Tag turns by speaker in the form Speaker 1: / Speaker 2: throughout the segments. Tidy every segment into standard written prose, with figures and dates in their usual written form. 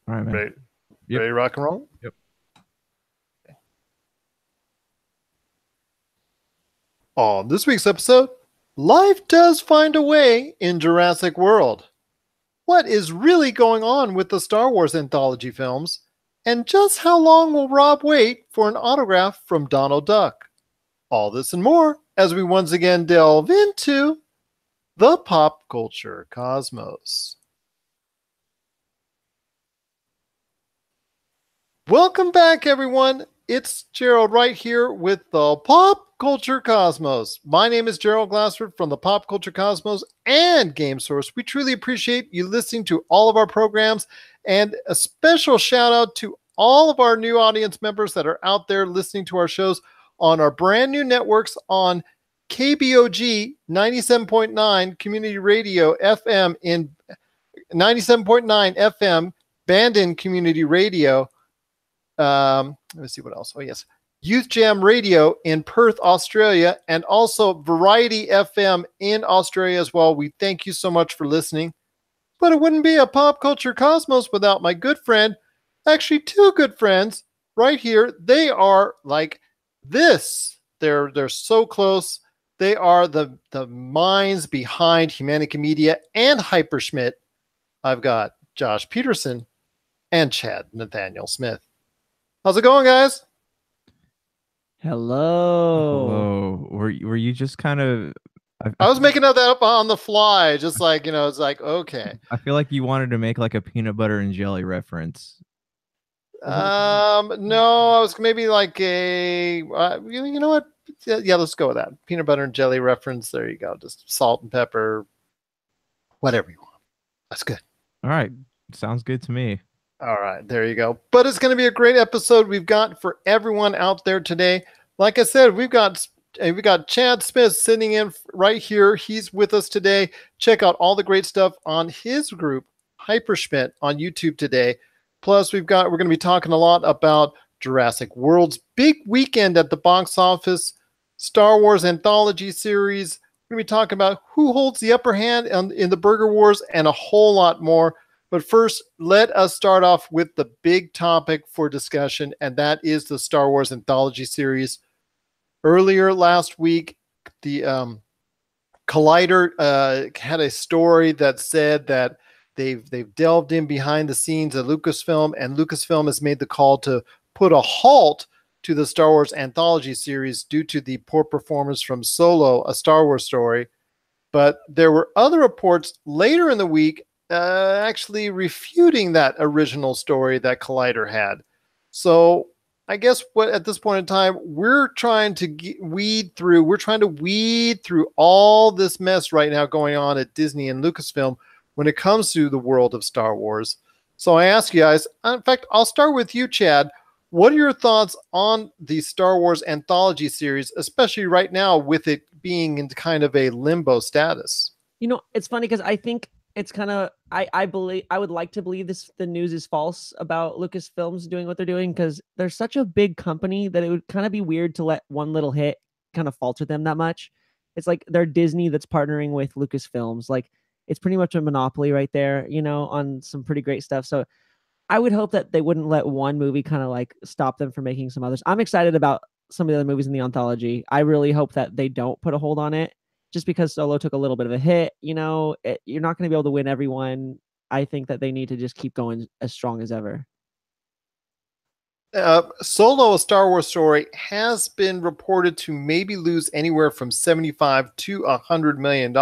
Speaker 1: All right, man.
Speaker 2: Ready,
Speaker 1: Yep.
Speaker 2: ready to rock and roll?
Speaker 1: Yep.
Speaker 2: On this week's episode, life does find a way in Jurassic World. What is really going on with the Star Wars anthology films? And just how long will Rob wait for an autograph from Donald Duck? All this and more as we once again delve into the pop culture cosmos. Welcome back, everyone. It's Gerald right here with the Pop Culture Cosmos. My name is Gerald Glassford from the Pop Culture Cosmos and Game Source. We truly appreciate you listening to all of our programs, and a special shout out to all of our new audience members that are out there listening to our shows on our brand new networks on KBOG 97.9 Community Radio FM in 97.9 FM Bandon Community Radio. Let me see what else. Oh, yes. Youth Jam Radio in Perth, Australia, and also Variety FM in Australia as well. We thank you so much for listening. But it wouldn't be a Pop Culture Cosmos without my good friend, actually two good friends right here. They are like this. They're so close. They are the minds behind Humanica Media and Hyperschmidt. I've got Josh Peterson and Chad Nathaniel Smith. How's it going, guys?
Speaker 1: Hello. Were you just kind of?
Speaker 2: I was making that up on the fly, just like, it's like, okay.
Speaker 1: I feel like you wanted to make like a peanut butter and jelly reference.
Speaker 2: No, I was maybe like a, you know what? Yeah, let's go with that. Peanut butter and jelly reference. There you go. Just salt and pepper, whatever you want. That's good.
Speaker 1: All right. Sounds good to me.
Speaker 2: All right, there you go. But it's going to be a great episode we've got for everyone out there today. Like I said, we got Chad Smith sitting in right here. He's with us today. Check out all the great stuff on his group, Hyperschmidt, on YouTube today. Plus, we're going to be talking a lot about Jurassic World's big weekend at the box office, Star Wars anthology series. We're going to be talking about who holds the upper hand in the Burger Wars and a whole lot more. But first, let us start off with the big topic for discussion, and that is the Star Wars anthology series. Earlier last week, the Collider had a story that said that they've delved in behind the scenes at Lucasfilm, and Lucasfilm has made the call to put a halt to the Star Wars anthology series due to the poor performance from Solo, A Star Wars Story. But there were other reports later in the week actually refuting that original story that Collider had. So I guess what at this point in time, we're trying to weed through all this mess right now going on at Disney and Lucasfilm when it comes to the world of Star Wars. So I ask you guys, in fact, I'll start with you, Chad. What are your thoughts on the Star Wars anthology series, especially right now with it being in kind of a limbo status?
Speaker 3: It's funny because I think it's kind of I would like to believe the news is false about Lucasfilms doing what they're doing, because they're such a big company that it would kind of be weird to let one little hit kind of falter them that much. It's like they're Disney that's partnering with Lucasfilms. Like, it's pretty much a monopoly right there, on some pretty great stuff. So I would hope that they wouldn't let one movie kind of like stop them from making some others. I'm excited about some of the other movies in the anthology. I really hope that they don't put a hold on it, just because Solo took a little bit of a hit. You're not going to be able to win everyone. I think that they need to just keep going as strong as ever.
Speaker 2: Solo, A Star Wars Story has been reported to maybe lose anywhere from $75 to $100 million.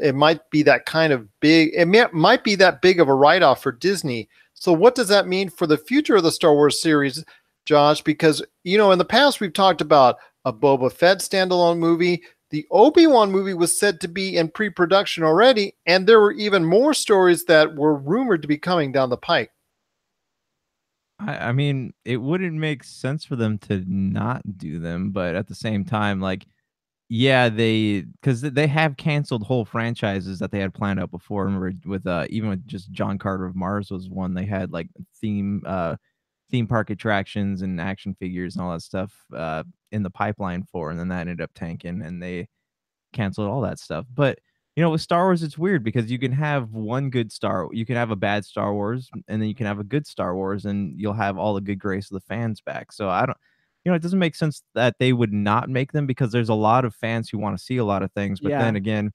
Speaker 2: It might be that kind of big. Might be that big of a write-off for Disney. So what does that mean for the future of the Star Wars series, Josh? Because, in the past we've talked about a Boba Fett standalone movie. The Obi-Wan movie was said to be in pre-production already, and there were even more stories that were rumored to be coming down the pike.
Speaker 1: I mean, it wouldn't make sense for them to not do them, but at the same time, like, yeah, because they have canceled whole franchises that they had planned out before. Remember, with even with just John Carter of Mars was one. They had like theme park attractions and action figures and all that stuff in the pipeline for, and then that ended up tanking and they canceled all that stuff. But with Star Wars, it's weird because you can have you can have a bad Star Wars, and then you can have a good Star Wars, and you'll have all the good grace of the fans back. So I don't, it doesn't make sense that they would not make them because there's a lot of fans who want to see a lot of things. But then
Speaker 3: Yeah,
Speaker 1: again,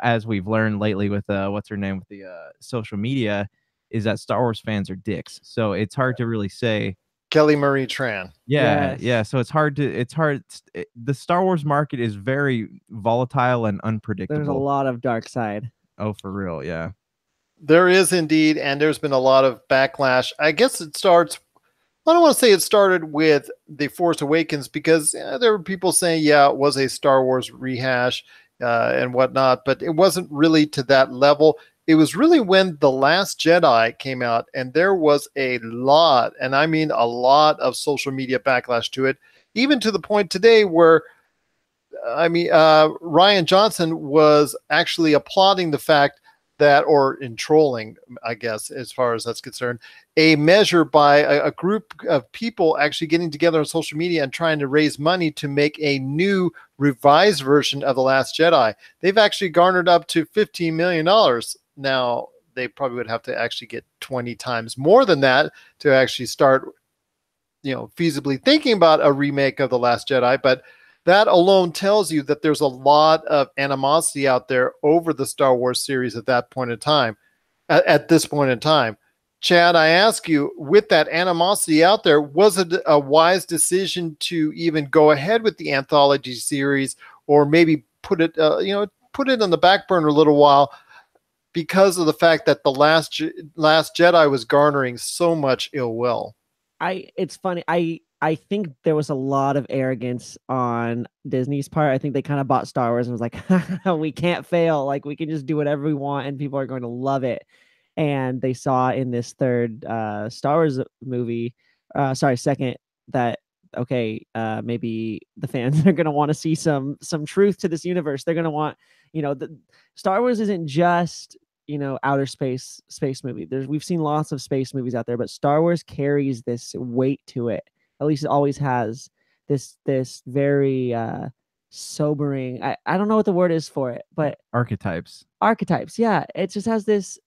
Speaker 1: as we've learned lately with what's her name with the social media, is that Star Wars fans are dicks. So it's hard to really say.
Speaker 2: Kelly Marie Tran.
Speaker 1: Yeah, yeah.
Speaker 3: yes.
Speaker 1: So the Star Wars market is very volatile and
Speaker 3: There's a
Speaker 1: unpredictable.
Speaker 3: lot of dark side.
Speaker 1: Oh, for real, yeah.
Speaker 2: There is indeed, and there's been a lot of backlash. I guess it starts. I don't want to say it started with The Force Awakens because there were people saying, yeah, it was a Star Wars rehash and whatnot, but it wasn't really to that level. It was really when The Last Jedi came out, and there was a lot, and I mean a lot of social media backlash to it, even to the point today where Rian Johnson was actually applauding the fact that, or in trolling, I guess, as far as that's concerned, a measure by a group of people actually getting together on social media and trying to raise money to make a new revised version of The Last Jedi. They've actually garnered up to $15 million. Now, they probably would have to actually get 20 times more than that to actually start, feasibly thinking about a remake of The Last Jedi. But that alone tells you that there's a lot of animosity out there over the Star Wars series at that point in time. At this point in time, Chad, I ask you, with that animosity out there, was it a wise decision to even go ahead with the anthology series, or maybe put it on the back burner a little while because of the fact that the Last Jedi was garnering so much ill will?
Speaker 3: It's funny. I think there was a lot of arrogance on Disney's part. I think they kind of bought Star Wars and was like, we can't fail. Like, we can just do whatever we want and people are going to love it. And they saw in this third Star Wars movie, second, that okay, maybe the fans are going to want to see some truth to this universe. They're going to want, the Star Wars isn't just outer space movie. We've seen lots of space movies out there, but Star Wars carries this weight to it. At least it always has this very sobering. I don't know what the word is for it, but
Speaker 1: Archetypes.
Speaker 3: Yeah, it just has this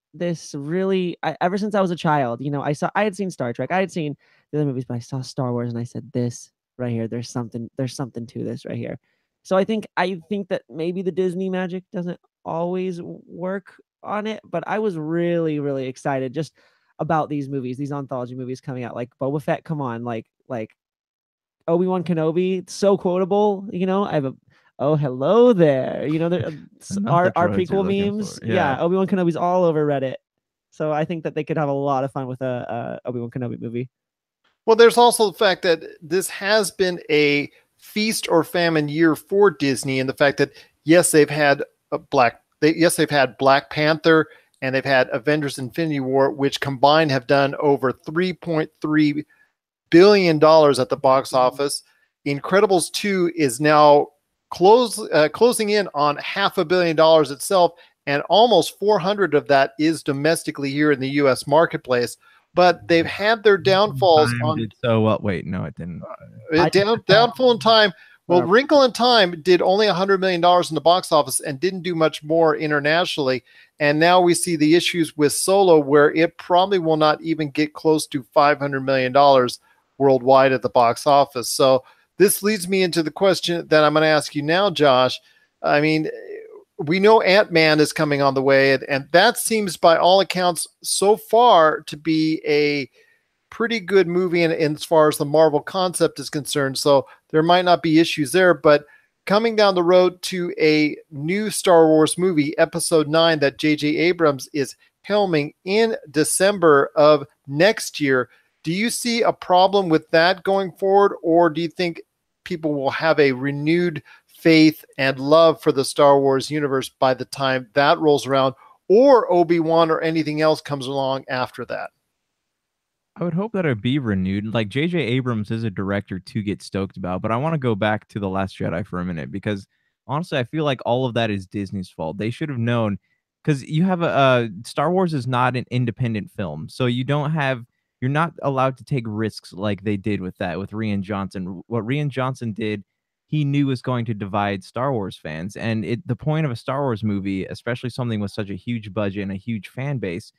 Speaker 3: really. Ever since I was a child, I had seen Star Trek, I had seen the other movies, but I saw Star Wars and I said, this right here, there's something to this right here. So I think that maybe the Disney magic doesn't always work on it, but I was really, really excited just about these movies, these anthology movies coming out, like Boba Fett. Come on, like Obi-Wan Kenobi, it's so quotable. I have a oh hello there. Our
Speaker 1: droids you're
Speaker 3: prequel
Speaker 1: looking
Speaker 3: memes.
Speaker 1: for.
Speaker 3: Yeah, Obi-Wan Kenobi's all over Reddit. So I think that they could have a lot of fun with a Obi-Wan Kenobi movie.
Speaker 2: Well, there's also the fact that this has been a feast or famine year for Disney, and the fact that yes, they've had they've had Black Panther and they've had Avengers: Infinity War, which combined have done over $3.3 billion at the box office. Incredibles 2 is now closing in on $500 million itself, and almost 400 of that is domestically here in the U.S. marketplace. But they've had their downfalls on.
Speaker 1: Did so well. Wait, no, it didn't.
Speaker 2: Downfall in Time. Well, Wrinkle in Time did only $100 million in the box office and didn't do much more internationally. And now we see the issues with Solo, where it probably will not even get close to $500 million worldwide at the box office. So this leads me into the question that I'm going to ask you now, Josh. I mean, we know Ant-Man is coming on the way, and that seems by all accounts so far to be a pretty good movie in as far as the Marvel concept is concerned. So there might not be issues there, but coming down the road to a new Star Wars movie, Episode 9, that J.J. Abrams is helming in December of next year, do you see a problem with that going forward, or do you think people will have a renewed faith and love for the Star Wars universe by the time that rolls around, or Obi-Wan or anything else comes along after that?
Speaker 1: I would hope that it'd be renewed. Like J.J. Abrams is a director to get stoked about, but I want to go back to The Last Jedi for a minute because honestly, I feel like all of that is Disney's fault. They should have known, because you have a Star Wars is not an independent film, so you're not allowed to take risks like they did with Rian Johnson. What Rian Johnson did, he knew was going to divide Star Wars fans. And the point of a Star Wars movie, especially something with such a huge budget and a huge fan base,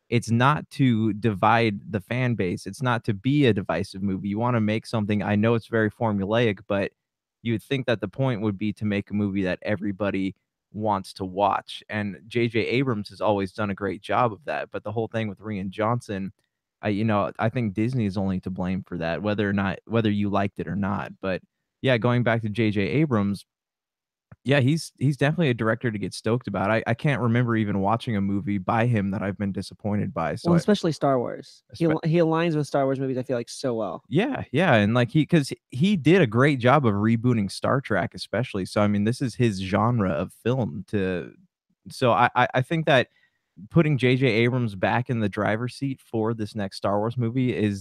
Speaker 1: it's not to divide the fan base. It's not to be a divisive movie. You want to make something, I know it's very formulaic, but you would think that the point would be to make a movie that everybody wants to watch. And J.J. Abrams has always done a great job of that. But the whole thing with Rian Johnson, I think Disney is only to blame for that, whether you liked it or not. But yeah, going back to J.J. Abrams, yeah, he's definitely a director to get stoked about. I can't remember even watching a movie by him that I've been disappointed by. So
Speaker 3: Well, especially Star Wars. He aligns with Star Wars movies, I feel like, so well.
Speaker 1: yeah, and like because he did a great job of rebooting Star Trek, especially. So I mean, this is his genre of film. So I think that putting J.J. Abrams back in the driver's seat for this next Star Wars movie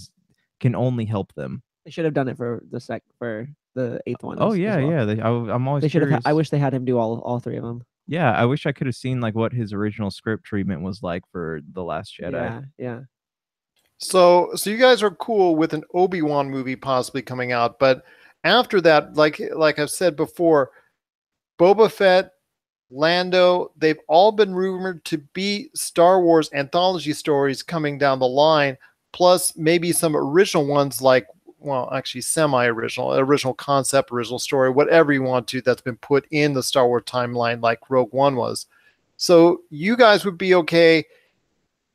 Speaker 1: can only help them.
Speaker 3: They should have done it for the eighth one.
Speaker 1: Oh
Speaker 3: as
Speaker 1: yeah,
Speaker 3: well.
Speaker 1: yeah. I'm always
Speaker 3: They should have.
Speaker 1: curious.
Speaker 3: I wish they had him do all three of them.
Speaker 1: Yeah, I wish I could have seen like what his original script treatment was like for The Last Jedi.
Speaker 3: Yeah.
Speaker 2: So you guys are cool with an Obi-Wan movie possibly coming out, but after that, like I've said before, Boba Fett, Lando, they've all been rumored to be Star Wars anthology stories coming down the line, plus maybe some original ones like, well, actually original concept, original story, whatever you want to, that's been put in the Star Wars timeline like Rogue One was. So you guys would be okay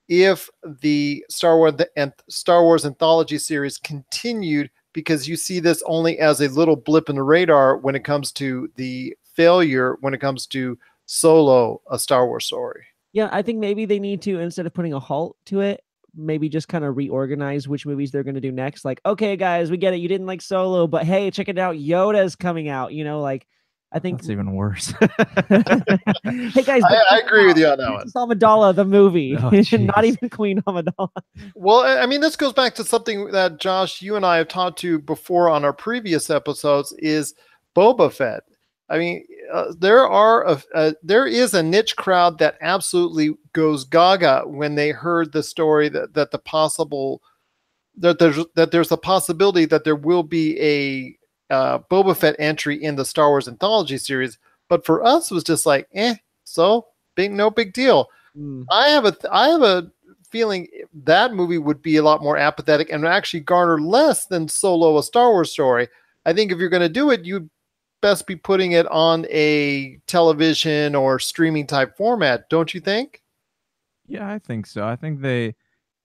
Speaker 2: if the Star Wars anthology series continued, because you see this only as a little blip in the radar when it comes to the failure, when it comes to Solo, a Star Wars story.
Speaker 3: Yeah, I think maybe they need to, instead of putting a halt to it, maybe just kind of reorganize which movies they're going to do next. Like, okay, guys, we get it. You didn't like Solo, but hey, check it out. Yoda's coming out. I think
Speaker 1: That's even worse.
Speaker 3: Hey guys,
Speaker 2: I agree with you on that one.
Speaker 3: Amidala, the movie,
Speaker 1: Oh,
Speaker 3: not even Queen Amidala.
Speaker 2: Well, I mean, this goes back to something that Josh, you and I have talked to before on our previous episodes, is Boba Fett. I mean, there is a niche crowd that absolutely goes gaga when they heard the story that there's a possibility that there will be a Boba Fett entry in the Star Wars anthology series. But for us, it was just like, no big deal. I have a feeling that movie would be a lot more apathetic and actually garner less than Solo, a Star Wars story. I think if you're going to do it, you'd best be putting it on a television or streaming type format, don't you think?
Speaker 1: Yeah, I think so. I think they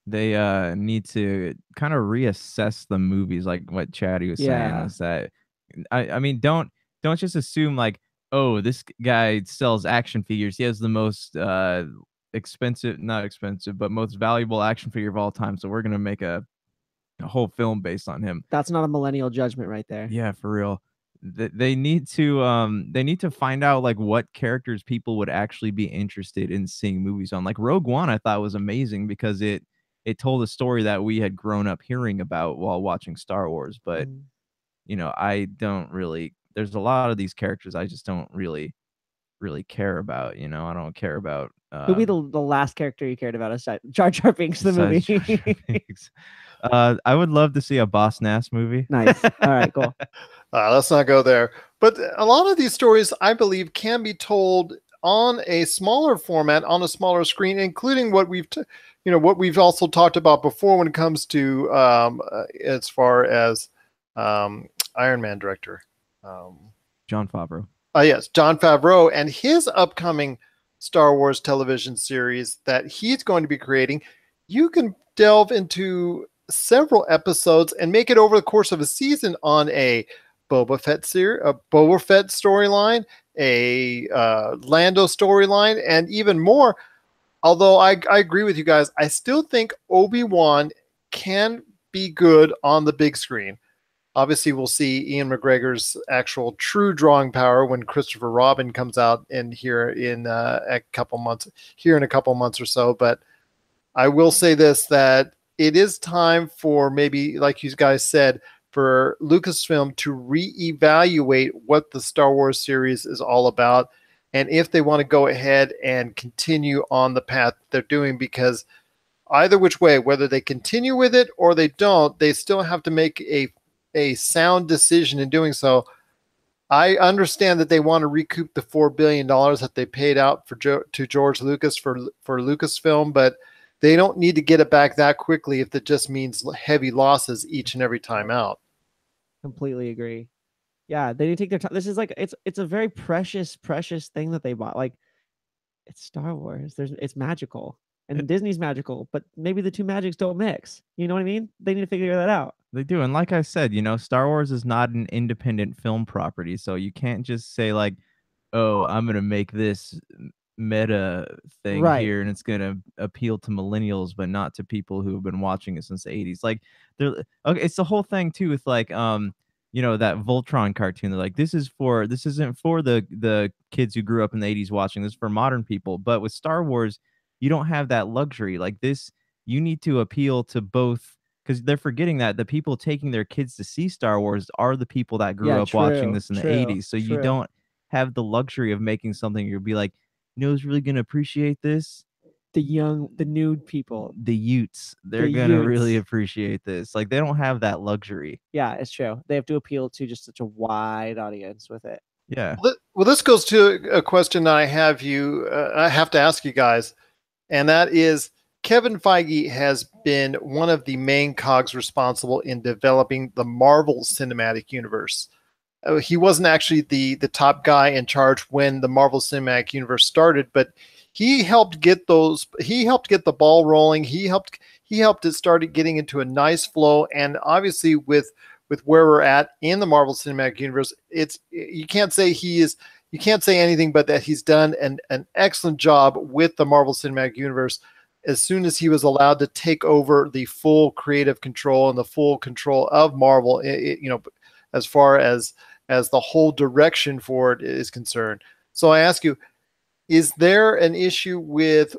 Speaker 1: need to kind of reassess the movies, like what Chatty was saying. Is that I mean, don't just assume like, oh, this guy sells action figures. He has the most not expensive, but most valuable action figure of all time. So we're gonna make a whole film based on him.
Speaker 3: That's not a millennial judgment right there.
Speaker 1: Yeah, for real. They need to find out like what characters people would actually be interested in seeing movies on. Like Rogue One, I thought was amazing because it told a story that we had grown up hearing about while watching Star Wars. But I don't really. There's a lot of these characters I just don't really care about. I don't care about.
Speaker 3: Who'd be the last character you cared about aside Jar Jar Binks, the movie?
Speaker 1: Jar Jar Binks. I would love to see a Boss Nass movie.
Speaker 3: Nice. All right, cool.
Speaker 2: Let's not go there. But a lot of these stories, I believe, can be told on a smaller format, on a smaller screen, including what we've also talked about before when it comes to as far as Iron Man director,
Speaker 1: Jon Favreau.
Speaker 2: Yes, Jon Favreau and his upcoming Star Wars television series that he's going to be creating. You can delve into several episodes and make it over the course of a season on a Boba Fett storyline, a Lando storyline, and even more. Although I agree with you guys, I still think Obi-Wan can be good on the big screen. Obviously, we'll see Ian McGregor's actual true drawing power when Christopher Robin comes out here in a couple months or so. But I will say this, that it is time for, maybe, like you guys said, for Lucasfilm to reevaluate what the Star Wars series is all about, and if they want to go ahead and continue on the path they're doing, because either which way, whether they continue with it or they don't, they still have to make a sound decision in doing so. I understand that they want to recoup the $4 billion that they paid out to George Lucas for Lucasfilm, but they don't need to get it back that quickly if it just means heavy losses each and every time out.
Speaker 3: Completely agree. Yeah, they need to take their time. This is like it's a very precious thing that they bought. Like, it's Star Wars. It's magical. And Disney's magical, but maybe the two magics don't mix. You know what I mean? They need to figure that out.
Speaker 1: They do. And like I said, Star Wars is not an independent film property. So you can't just say like, oh, I'm going to make this meta thing here and it's going to appeal to millennials, but not to people who have been watching it since the 80s. Like okay, it's the whole thing too with like, that Voltron cartoon. They're like, this isn't for the kids who grew up in the 80s watching this, for modern people. But with Star Wars, you don't have that luxury. Like this, you need to appeal to both, because they're forgetting that the people taking their kids to see Star Wars are the people that grew up watching this in the 80s. So you don't have the luxury of making something you'll be like, who's really going to appreciate this?
Speaker 3: The new people,
Speaker 1: the Utes. They're going to really appreciate this. Like, they don't have that luxury.
Speaker 3: Yeah, it's true. They have to appeal to just such a wide audience with it.
Speaker 1: Yeah.
Speaker 2: Well, this goes to a question that I have to ask you guys, and that is, Kevin Feige has been one of the main cogs responsible in developing the Marvel Cinematic Universe. He wasn't actually the top guy in charge when the Marvel Cinematic Universe started, but he helped get the ball rolling. He helped it start getting into a nice flow. And obviously with where we're at in the Marvel Cinematic Universe, you can't say anything but that he's done an excellent job with the Marvel Cinematic Universe. As soon as he was allowed to take over the full creative control and the full control of Marvel, as far as the whole direction for it is concerned. So I ask you, is there an issue with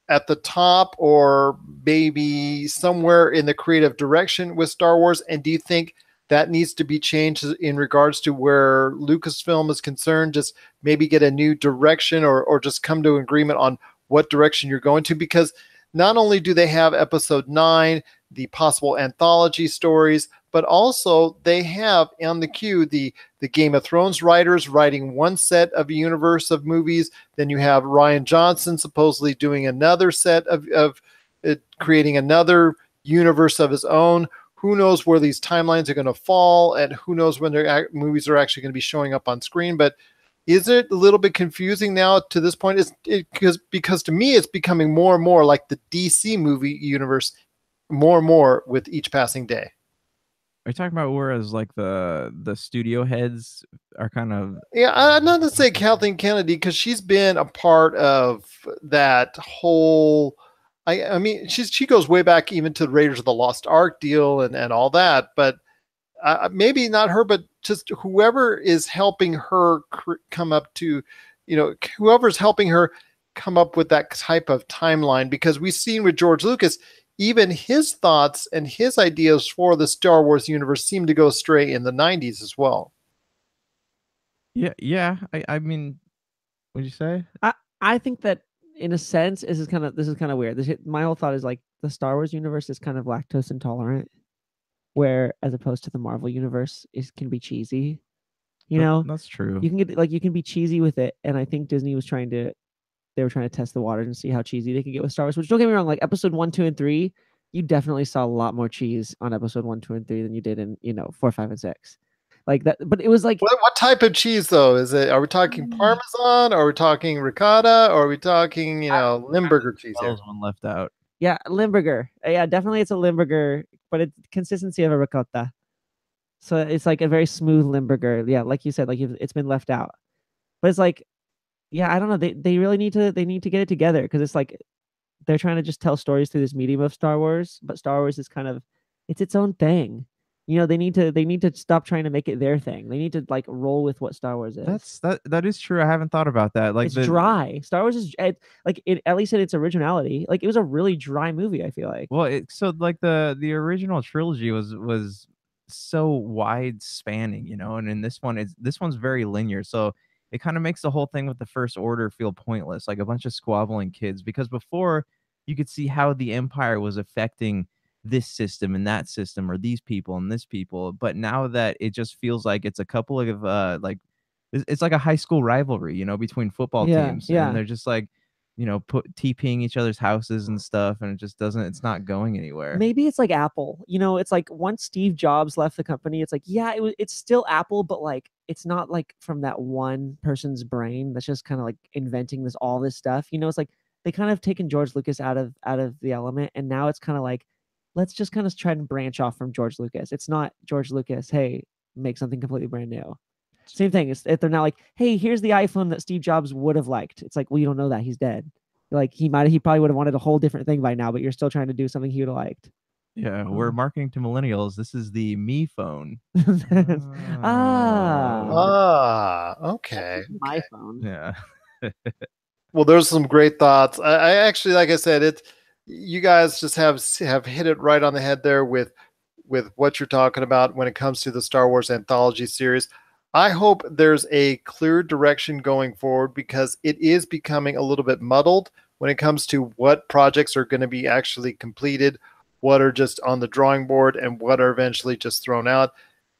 Speaker 2: at the top or maybe somewhere in the creative direction with Star Wars? And do you think that needs to be changed in regards to where Lucasfilm is concerned? Just maybe get a new direction or just come to an agreement on what direction you're going to? Because not only do they have Episode 9, the possible anthology stories, but also they have on the queue the Game of Thrones writers writing one set of a universe of movies. Then you have Rian Johnson supposedly doing another set of creating another universe of his own. Who knows where these timelines are going to fall, and who knows when their movies are actually going to be showing up on screen. But is it a little bit confusing now to this point? Because to me, it's becoming more and more like the DC movie universe, more and more with each passing day.
Speaker 1: Are you talking about whereas like the studio heads are kind of...
Speaker 2: Yeah, I'm not to say Kathleen Kennedy, because she's been a part of that whole... I mean, she goes way back even to the Raiders of the Lost Ark deal and all that, but maybe not her, but just whoever is helping her come up to, whoever's helping her come up with that type of timeline. Because we've seen with George Lucas, even his thoughts and his ideas for the Star Wars universe seem to go astray in the 90s as well.
Speaker 1: Yeah. I mean, what'd you say?
Speaker 3: I think that in a sense, this is kind of weird. My whole thought is like the Star Wars universe is kind of lactose intolerant, where as opposed to the Marvel universe, it can be cheesy.
Speaker 1: That's true.
Speaker 3: You can be cheesy with it, and I think Disney was trying to test the waters and see how cheesy they could get with Star Wars. Which, don't get me wrong, like Episode 1, 2, and 3, you definitely saw a lot more cheese on Episode 1, 2, and 3 than you did in 4, 5, and 6. Like that, but it was like
Speaker 2: what type of cheese though? Are we talking Parmesan? Or are we talking ricotta? Or are we talking Limburger cheese?
Speaker 1: That was one left out.
Speaker 3: Yeah, Limburger. Yeah, definitely it's a Limburger, but it's consistency of a ricotta. So it's like a very smooth Limburger. Yeah, like you said, like it's been left out. But it's like, yeah, I don't know. They really need to get it together, because it's like they're trying to just tell stories through this medium of Star Wars, but Star Wars is kind of its own thing. They need to stop trying to make it their thing. They need to like roll with what Star Wars is.
Speaker 1: That is true. I haven't thought about that. Like,
Speaker 3: it's dry. Star Wars is like at least in its originality. Like, it was a really dry movie, I feel like.
Speaker 1: Well, so like the original trilogy was so wide spanning, and in this one's very linear. So it kind of makes the whole thing with the First Order feel pointless, like a bunch of squabbling kids. Because before, you could see how the Empire was affecting this system and that system, or these people and this people. But now that it just feels like it's a couple of like it's like a high school rivalry, you know, between football
Speaker 3: Yeah,
Speaker 1: teams, and
Speaker 3: yeah.
Speaker 1: they're just like, you know, put TPing each other's houses and stuff, and it just doesn't. It's not going anywhere.
Speaker 3: Maybe it's like Apple. You know, it's like once Steve Jobs left the company, it's like, yeah, it's still Apple, but like it's not like from that one person's brain that's just kind of like inventing all this stuff. You know, it's like they kind of taken George Lucas out of the element, and now it's kind of like, let's just kind of try and branch off from George Lucas. It's not George Lucas, hey, make something completely brand new. Same thing. If they're not like, hey, here's the iPhone that Steve Jobs would have liked. It's like, well, you don't know that, he's dead. Like he probably would have wanted a whole different thing by now, but you're still trying to do something he would have liked.
Speaker 1: Yeah, we're marketing to millennials. This is the Me phone.
Speaker 2: Okay.
Speaker 3: My phone.
Speaker 1: Yeah.
Speaker 2: Well, there's some great thoughts. I actually, like I said, you guys just have hit it right on the head there with what you're talking about when it comes to the Star Wars anthology series. I hope there's a clear direction going forward, because it is becoming a little bit muddled when it comes to what projects are going to be actually completed, what are just on the drawing board, and what are eventually just thrown out.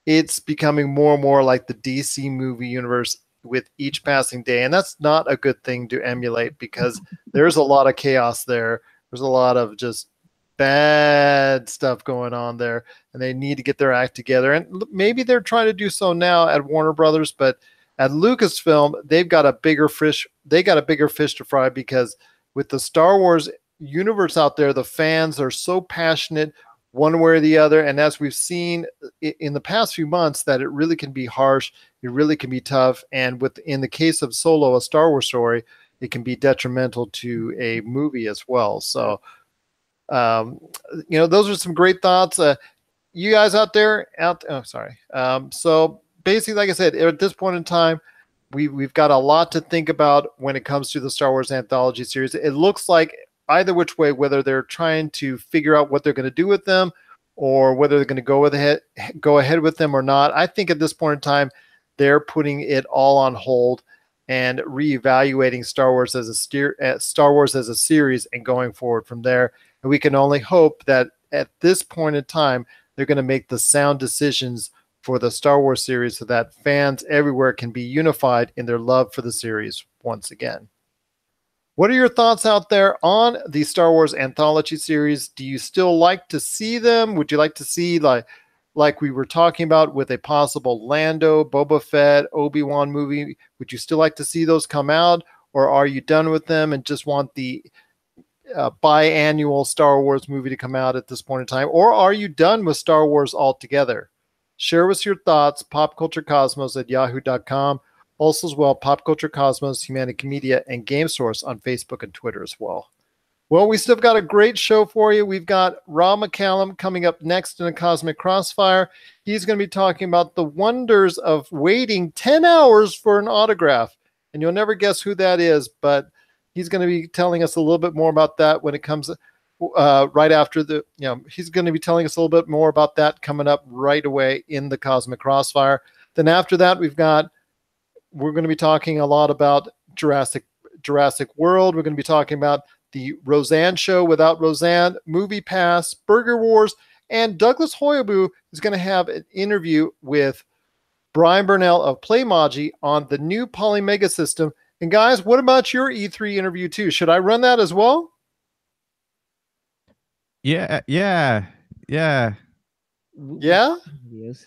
Speaker 2: It's becoming more and more like the DC movie universe with each passing day. And that's not a good thing to emulate, because there's a lot of chaos there. There's a lot of just bad stuff going on there, and they need to get their act together. And maybe they're trying to do so now at Warner Brothers, but at Lucasfilm, they've got a bigger fish. They got a bigger fish to fry, because with the Star Wars universe out there, the fans are so passionate one way or the other. And as we've seen in the past few months, that it really can be harsh. It really can be tough. And in the case of Solo, a Star Wars story, it can be detrimental to a movie as well. So, those are some great thoughts. You guys out there, so basically, like I said, at this point in time, we've got a lot to think about when it comes to the Star Wars anthology series. It looks like either which way, whether they're trying to figure out what they're going to do with them, or whether they're going to go ahead with them or not. I think at this point in time, they're putting it all on hold and reevaluating Star Wars as a series and going forward from there. And we can only hope that at this point in time, they're going to make the sound decisions for the Star Wars series, so that fans everywhere can be unified in their love for the series once again. What are your thoughts out there on the Star Wars anthology series? Do you still like to see them? Would you like to see, like we were talking about with a possible Lando, Boba Fett, Obi-Wan movie, would you still like to see those come out? Or are you done with them and just want the biannual Star Wars movie to come out at this point in time? Or are you done with Star Wars altogether? Share us your thoughts, popculturecosmos@yahoo.com. Also as well, Pop Culture Cosmos, Humanity Media, and Game Source on Facebook and Twitter as well. Well, we still got a great show for you. We've got Rob McCallum coming up next in a Cosmic Crossfire. He's going to be talking about the wonders of waiting 10 hours for an autograph. And you'll never guess who that is, but he's going to be telling us a little bit more about that when it comes right after he's going to be telling us a little bit more about that coming up right away in the Cosmic Crossfire. Then after that, we're going to be talking a lot about Jurassic World. We're going to be talking about the Roseanne show without Roseanne, Movie Pass, Burger Wars, and Douglas Hoyabu is going to have an interview with Brian Burnell of Playmoji on the new Polymega system. And guys, what about your E3 interview too? Should I run that as well?
Speaker 1: Yeah.
Speaker 2: Yeah?
Speaker 3: Josh,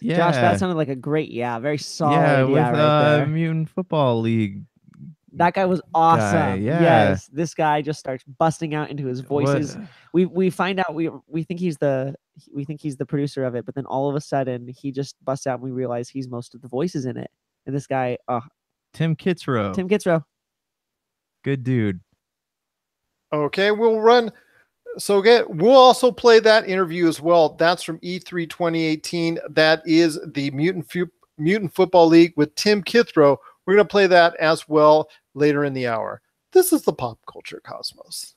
Speaker 3: that sounded like a great, very solid.
Speaker 1: Yeah, with
Speaker 3: right there.
Speaker 1: Mutant Football League.
Speaker 3: That guy was awesome.
Speaker 1: Yeah.
Speaker 3: Yes, this guy just starts busting out into his voices. We find out we think he's the producer of it, but then all of a sudden he just busts out and we realize he's most of the voices in it. And this guy,
Speaker 1: Tim Kitzrow. Good dude.
Speaker 2: Okay, we'll run. So again, we'll also play that interview as well. That's from E3 2018. That is the Mutant Football League with Tim Kitzrow. We're going to play that as well later in the hour. This is the Pop Culture Cosmos.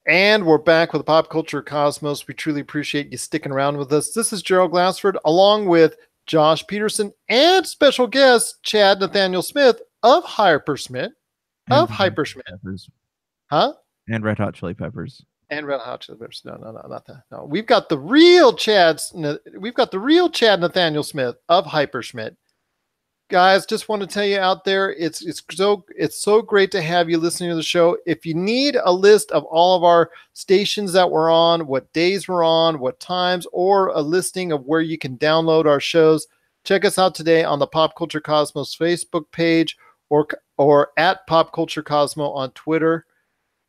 Speaker 2: And we're back with the Pop Culture Cosmos. We truly appreciate you sticking around with us. This is Gerald Glassford, along with Josh Peterson and special guest Chad Nathaniel Smith of Hypersmith.
Speaker 1: Peppers.
Speaker 2: Huh?
Speaker 1: And Red Hot Chili Peppers.
Speaker 2: And Red Hot Chili Peppers. No, not that. No, we've got the real Chad. We've got the real Chad Nathaniel Smith of Hyperschmidt. Guys, just want to tell you out there, it's so great to have you listening to the show. If you need a list of all of our stations that we're on, what days we're on, what times, or a listing of where you can download our shows, check us out today on the Pop Culture Cosmos Facebook page or at Pop Culture Cosmo on Twitter.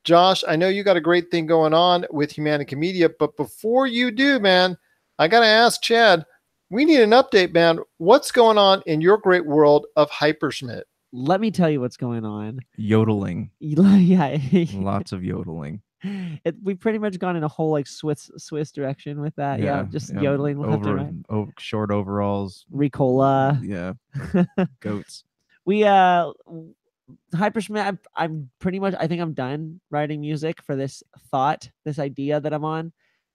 Speaker 2: Josh, I know you got a great thing going on with Humanica Media, but before you do, man, I got to ask Chad, we need an update, man. What's going on in your great world of Hyperschmidt?
Speaker 3: Let me tell you what's going on.
Speaker 1: Yodeling.
Speaker 3: Yeah.
Speaker 1: Lots of yodeling.
Speaker 3: We've pretty much gone in a whole like Swiss direction with that. Yeah, just yodeling left and right.
Speaker 1: Short overalls.
Speaker 3: Ricola.
Speaker 1: Yeah. Goats.
Speaker 3: We Hyperschmidt, I'm pretty much, I think I'm done writing music for this idea that I'm on.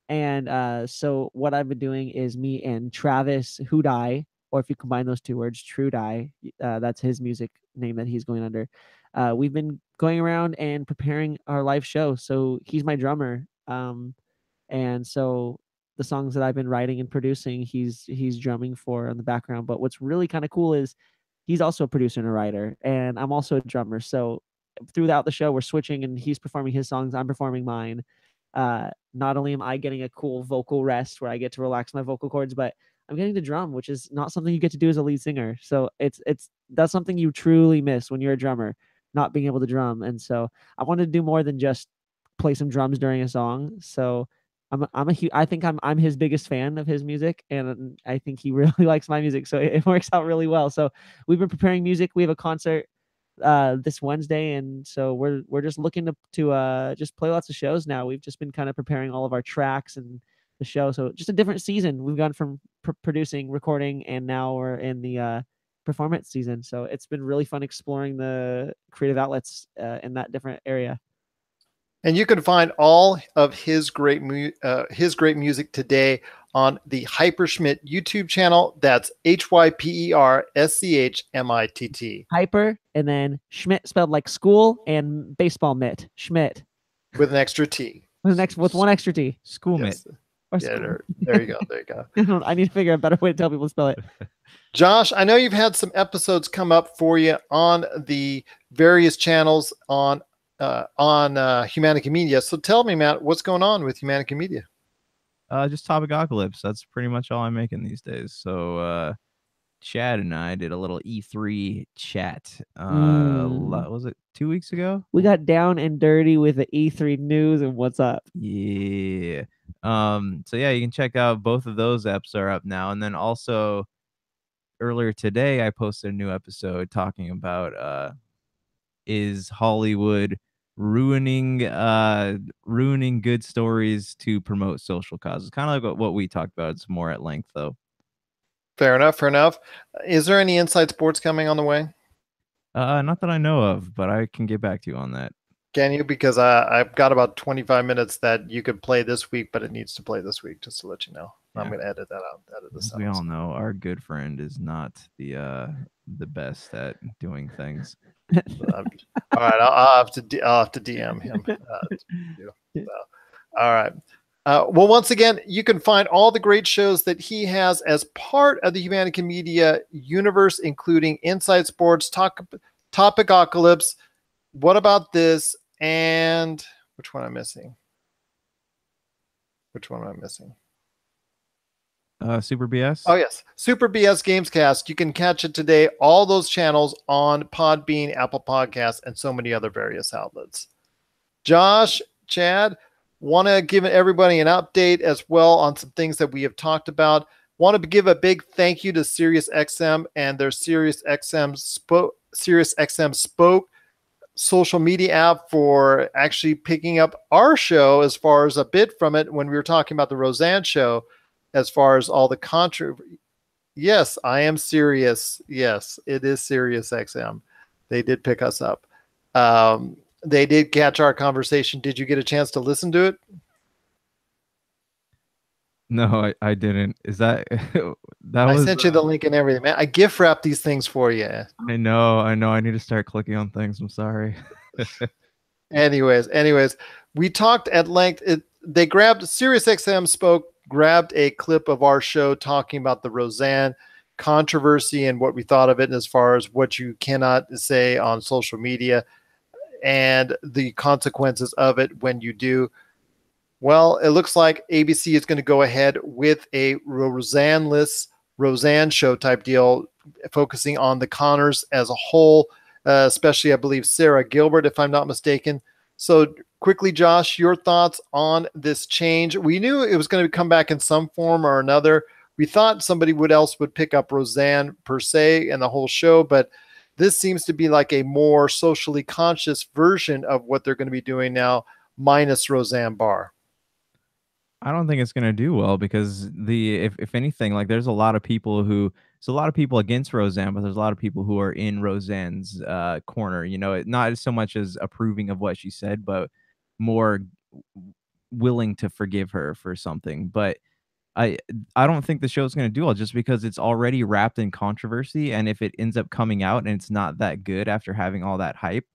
Speaker 3: And so what I've been doing is me and Travis Hudai, or if you combine those two words, Trudai, that's his music name that he's going under. We've been going around and preparing our live show. So he's my drummer. And so the songs that I've been writing and producing, he's drumming for in the background. But what's really kind of cool is he's also a producer and a writer, and I'm also a drummer. So throughout the show, we're switching, and he's performing his songs, I'm performing mine. Not only am I getting a cool vocal rest where I get to relax my vocal cords, but I'm getting to drum, which is not something you get to do as a lead singer. So that's something you truly miss when you're a drummer, not being able to drum. And so I wanted to do more than just play some drums during a song. So I think I'm his biggest fan of his music, and I think he really likes my music. So it works out really well. So we've been preparing music. We have a concert this Wednesday, and so we're just looking to just play lots of shows now. We've just been kind of preparing all of our tracks and the show. So just a different season. We've gone from producing, recording, and now we're in the performance season. So it's been really fun exploring the creative outlets in that different area.
Speaker 2: And you can find all of his great music today on the Hyperschmidt YouTube channel. That's HYPERSCHMITT.
Speaker 3: Hyper, and then Schmidt spelled like school and baseball mitt. Schmidt
Speaker 2: with an extra T.
Speaker 3: With one extra T.
Speaker 1: School mitt.
Speaker 2: Yeah, there you go. There you go.
Speaker 3: I need to figure out a better way to tell people to spell it.
Speaker 2: Josh, I know you've had some episodes come up for you on the various channels on Humanica Media. So tell me, Matt, what's going on with Humanica Media?
Speaker 1: Just Topicocalypse. That's pretty much all I'm making these days. So Chad and I did a little E3 chat. Was it 2 weeks ago?
Speaker 3: We got down and dirty with the E3 news and what's up.
Speaker 1: Yeah. So yeah, you can check out both of those eps are up now. And then also earlier today, I posted a new episode talking about is Hollywood ruining good stories to promote social causes? Kind of like what we talked about. It's more at length though.
Speaker 2: Fair enough. Is there any Inside Sports coming on the way?
Speaker 1: Not that I know of, but I can get back to you on that.
Speaker 2: Can you? Because I've got about 25 minutes that you could play this week, but it needs to play this week, just to let you know. Yeah. I'm going to edit that out.
Speaker 1: As we all know, our good friend is not the best at doing things.
Speaker 2: All right, I'll have to DM him. All right. Well, once again, you can find all the great shows that he has as part of the Humanica Media universe, including Inside Sports, Topicocalypse, What About This, and which one am I missing?
Speaker 1: Super BS.
Speaker 2: Oh yes, Super BS Gamescast. You can catch it today. All those channels on Podbean, Apple Podcasts, and so many other various outlets. Josh, Chad, want to give everybody an update as well on some things that we have talked about. Want to give a big thank you to SiriusXM and their SiriusXM Spoke social media app for actually picking up our show as far as a bit from it when we were talking about the Roseanne show. As far as all the controversy, yes, I am serious. Yes, it is SiriusXM. They did pick us up. They did catch our conversation. Did you get a chance to listen to it?
Speaker 1: No, I didn't. Is that
Speaker 2: I sent you the link and everything, man. I gift wrap these things for you.
Speaker 1: I know. I need to start clicking on things. I'm sorry.
Speaker 2: Anyways, we talked at length. They grabbed SiriusXM grabbed a clip of our show talking about the Roseanne controversy and what we thought of it, as far as what you cannot say on social media and the consequences of it when you do. Well, it looks like ABC is going to go ahead with a Roseanne-less Roseanne show type deal, focusing on the Connors as a whole, especially, I believe, Sarah Gilbert, if I'm not mistaken. So quickly, Josh, your thoughts on this change? We knew it was going to come back in some form or another. We thought somebody else would pick up Roseanne per se and the whole show, but this seems to be like a more socially conscious version of what they're going to be doing now, minus Roseanne Barr.
Speaker 1: I don't think it's gonna do well because if anything, like there's a lot of people against Roseanne, but there's a lot of people who are in Roseanne's corner. You know, not so much as approving of what she said, but more willing to forgive her for something. But I I don't think the show's gonna do well just because it's already wrapped in controversy, and if it ends up coming out and it's not that good after having all that hype,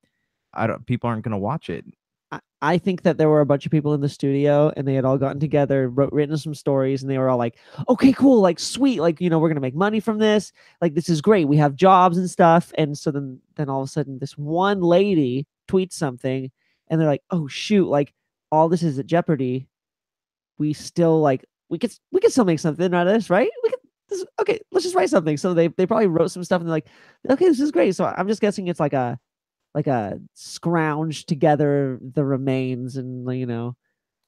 Speaker 1: I don't people aren't gonna watch it.
Speaker 3: I think that there were a bunch of people in the studio and they had all gotten together, written some stories, and they were all like, okay, cool, like sweet, like, you know, we're gonna make money from this, like this is great, we have jobs and stuff. And so then all of a sudden this one lady tweets something and they're like, oh shoot, like all this is at jeopardy. We still like we could still make something out of this, right? Okay, let's just write something. So they probably wrote some stuff and they're like, okay, this is great. So I'm just guessing it's like a scrounge together the remains, and you know,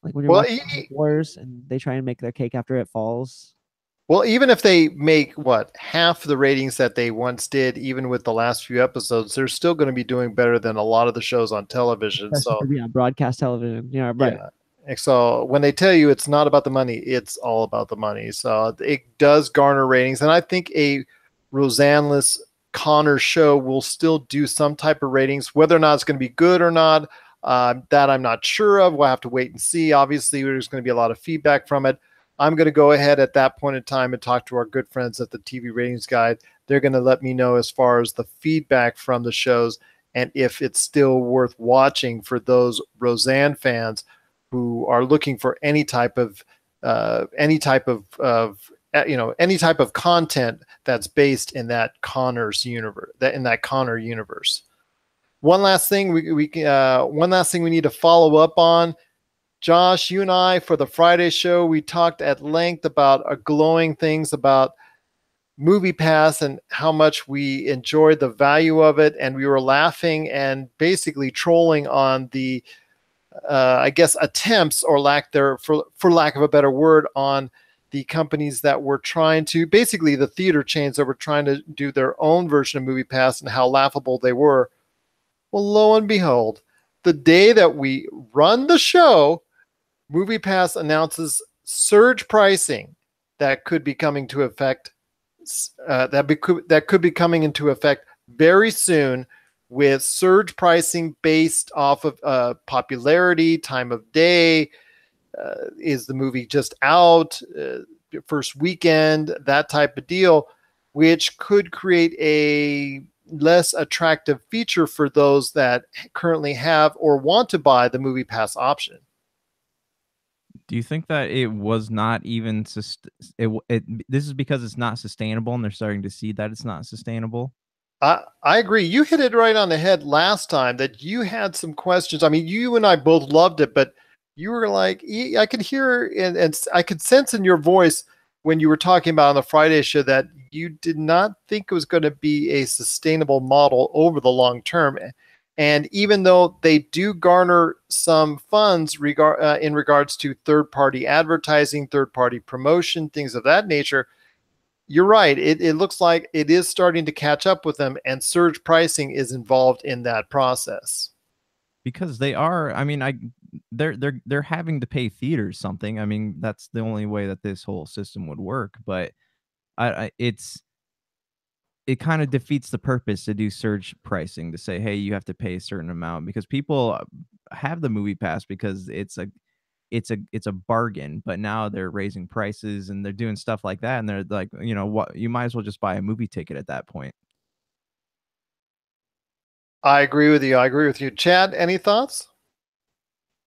Speaker 3: like when you're watching wars and they try and make their cake after it falls.
Speaker 2: Well, even if they make half the ratings that they once did, even with the last few episodes, they're still going to be doing better than a lot of the shows on television.
Speaker 3: Especially broadcast television. Yeah, right.
Speaker 2: Yeah. So when they tell you it's not about the money, it's all about the money. So it does garner ratings, and I think a Roseanne-less Connor show will still do some type of ratings. Whether or not it's going to be good or not, that I'm not sure of. We'll have to wait and see. Obviously, there's going to be a lot of feedback from it. I'm going to go ahead at that point in time and talk to our good friends at the TV Ratings Guide. They're going to let me know as far as the feedback from the shows and if it's still worth watching for those Roseanne fans who are looking for any type of content that's based in that Connor's universe, that Connor universe. One last thing we need to follow up on. Josh, you and I, for the Friday show, we talked at length about glowing things about MoviePass and how much we enjoyed the value of it, and we were laughing and basically trolling on the, I guess, attempts or for lack of a better word, on the companies that were trying to, basically the theater chains that were trying to do their own version of MoviePass and how laughable they were. Well, lo and behold, the day that we run the show, MoviePass announces surge pricing that could be coming to effect. That could be coming into effect very soon, with surge pricing based off of popularity, time of day. Is the movie just out? First weekend, that type of deal, which could create a less attractive feature for those that currently have or want to buy the MoviePass option.
Speaker 1: Do you think that it was not even this is because it's not sustainable and they're starting to see that it's not sustainable?
Speaker 2: I agree. You hit it right on the head last time that you had some questions. I mean, you and I both loved it, but you were like, I could hear and I could sense in your voice when you were talking about on the Friday show that you did not think it was going to be a sustainable model over the long term. And even though they do garner some funds in regards to third-party advertising, third-party promotion, things of that nature, you're right. It looks like it is starting to catch up with them, and surge pricing is involved in that process.
Speaker 1: Because they are, I mean, they're having to pay theaters something. I mean, that's the only way that this whole system would work. But it kind of defeats the purpose to do surge pricing, to say, hey, you have to pay a certain amount, because people have the MoviePass because it's a bargain. But now they're raising prices and they're doing stuff like that, and they're like, you know what, you might as well just buy a movie ticket at that point.
Speaker 2: I agree with you. Chad, any thoughts?